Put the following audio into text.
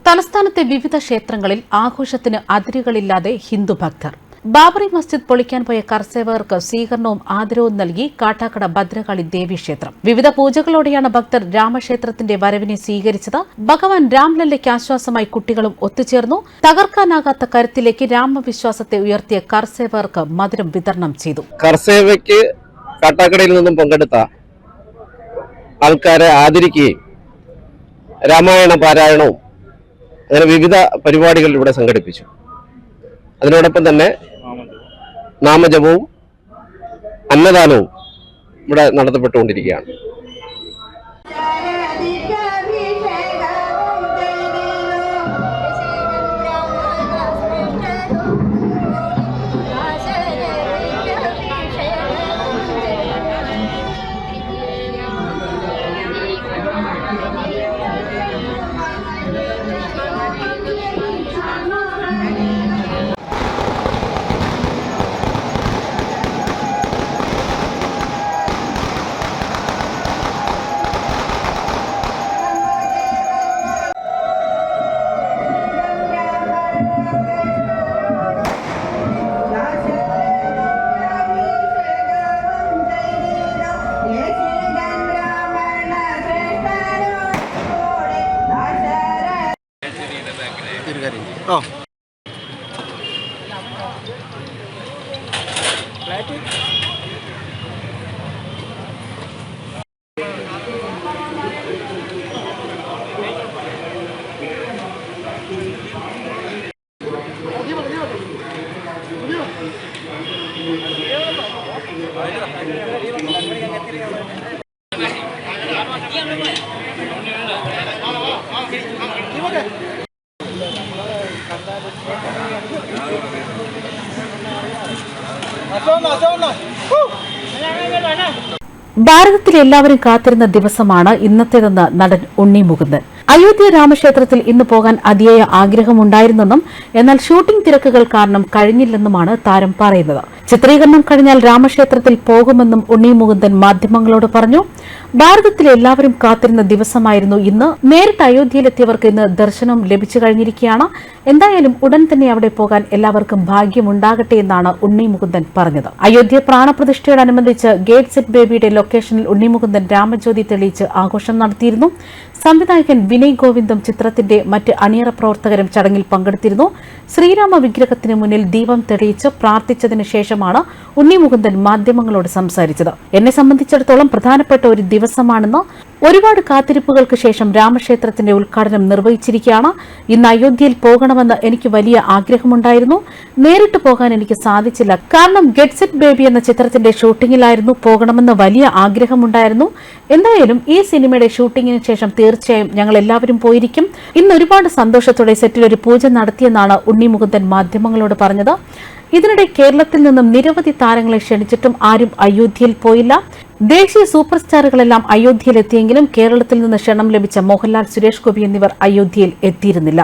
തലസ്ഥാനത്തെ വിവിധ ക്ഷേത്രങ്ങളിൽ ആഘോഷത്തിന് അതിരുകളില്ലാതെ ഹിന്ദു ഭക്തർ. ബാബറി മസ്ജിദ് പൊളിക്കാൻ പോയ കർസേവകർക്ക് സ്വീകരണവും ആദരവും നൽകി കാട്ടാക്കട ഭദ്രകാളി ദേവീക്ഷേത്രം. വിവിധ പൂജകളോടെയാണ് ഭക്തർ രാമക്ഷേത്രത്തിന്റെ വരവിനെ സ്വീകരിച്ചത്. ഭഗവാൻ രാംലല്ലയ്ക്ക് ആശ്വാസമായി കുട്ടികളും ഒത്തുചേർന്നു. തകർക്കാനാകാത്ത കരുത്തിലേക്ക് രാമവിശ്വാസത്തെ ഉയർത്തിയ കർസേവകർക്ക് മധുരം വിതരണം ചെയ്തു. കർസേവയ്ക്ക് കാട്ടാക്കടയിൽ നിന്നും പങ്കെടുത്ത ആൾക്കാരെ ആദരിക്കുകയും രാമായണ പാരായണവും അങ്ങനെ വിവിധ പരിപാടികൾ ഇവിടെ സംഘടിപ്പിച്ചു. അതിനോടൊപ്പം തന്നെ നാമജപവും അന്നദാനവും ഇവിടെ നടത്തപ്പെട്ടുകൊണ്ടിരിക്കുകയാണ്. Oh. ഭാരതത്തിലെ എല്ലാവരും കാത്തിരുന്ന ദിവസമാണ് ഇന്നത്തേതെന്ന് നടൻ ഉണ്ണി മുകുന്ദൻ. അയോധ്യ രാമക്ഷേത്രത്തിൽ ഇന്ന് പോകാൻ അതിയായ ആഗ്രഹമുണ്ടായിരുന്നെന്നും എന്നാൽ ഷൂട്ടിംഗ് തിരക്കുകൾ കാരണം കഴിഞ്ഞില്ലെന്നുമാണ് താരം പറയുന്നത്. ചിത്രീകരണം കഴിഞ്ഞാൽ രാമക്ഷേത്രത്തിൽ പോകുമെന്നും ഉണ്ണി മുകുന്ദൻ മാധ്യമങ്ങളോട് പറഞ്ഞു. ഭാരതത്തിലെ എല്ലാവരും കാത്തിരുന്ന ദിവസമായിരുന്നു ഇന്ന്. നേരിട്ട് അയോധ്യയിലെത്തിയവർക്ക് ഇന്ന് ദർശനം ലഭിച്ചു കഴിഞ്ഞിരിക്കുകയാണ്. എന്തായാലും ഉടൻ തന്നെ അവിടെ പോകാൻ എല്ലാവർക്കും ഭാഗ്യമുണ്ടാകട്ടെ എന്നാണ് ഉണ്ണി മുകുന്ദൻ പറഞ്ഞത്. അയോധ്യ പ്രാണപ്രതിഷ്ഠയോടനുബന്ധിച്ച് ഗേറ്റ് സെറ്റ് ബേബിയുടെ ലൊക്കേഷനിൽ ഉണ്ണി മുകുന്ദൻ രാമജ്യോതി തെളിയിച്ച് ആഘോഷം നടത്തിയിരുന്നു. സംവിധായകൻ വിനയ് ഗോവിന്ദും ചിത്രത്തിന്റെ മറ്റ് അണിയറ പ്രവർത്തകരും ചടങ്ങിൽ പങ്കെടുത്തിരുന്നു. ശ്രീരാമ വിഗ്രഹത്തിന് മുന്നിൽ ദീപം തെളിയിച്ച് പ്രാർത്ഥിച്ചതിന് ശേഷമാണ് ഉണ്ണി മുകുന്ദൻ മാധ്യമങ്ങളോട് സംസാരിച്ചത്. എന്നെ സംബന്ധിച്ചിടത്തോളം പ്രധാനപ്പെട്ട ഒരു ദിവസമാണെന്ന്, ഒരുപാട് കാത്തിരിപ്പുകൾക്ക് ശേഷം രാമക്ഷേത്രത്തിന്റെ ഉദ്ഘാടനം നിർവഹിച്ചിരിക്കുകയാണ്. ഇന്ന് അയോധ്യയിൽ പോകണമെന്ന് എനിക്ക് വലിയ ആഗ്രഹമുണ്ടായിരുന്നു. നേരിട്ട് പോകാൻ എനിക്ക് സാധിച്ചില്ല. കാരണം ഗെറ്റ് സെറ്റ് ബേബി എന്ന ചിത്രത്തിന്റെ ഷൂട്ടിംഗിലായിരുന്നു. പോകണമെന്ന് വലിയ ആഗ്രഹമുണ്ടായിരുന്നു. എന്തായാലും ഈ സിനിമയുടെ ഷൂട്ടിംഗിന് ശേഷം തീർച്ചയായും ഞങ്ങൾ എല്ലാവരും പോയിരിക്കും. ഇന്ന് ഒരുപാട് സന്തോഷത്തോടെ സെറ്റിൽ ഒരു പൂജ നടത്തിയെന്നാണ് ഉണ്ണി മുകുന്ദൻ മാധ്യമങ്ങളോട് പറഞ്ഞത്. ഇതിനിടെ കേരളത്തിൽ നിന്നും നിരവധി താരങ്ങളെ ക്ഷണിച്ചിട്ടും ആരും അയോധ്യയിൽ പോയില്ല. ദേശീയ സൂപ്പർ സ്റ്റാറുകളെല്ലാം അയോധ്യയിൽ എത്തിയെങ്കിലും കേരളത്തിൽ നിന്ന് ക്ഷണം ലഭിച്ച മോഹൻലാൽ, സുരേഷ് ഗോപി എന്നിവർ അയോധ്യയിൽ എത്തിയിരുന്നില്ല.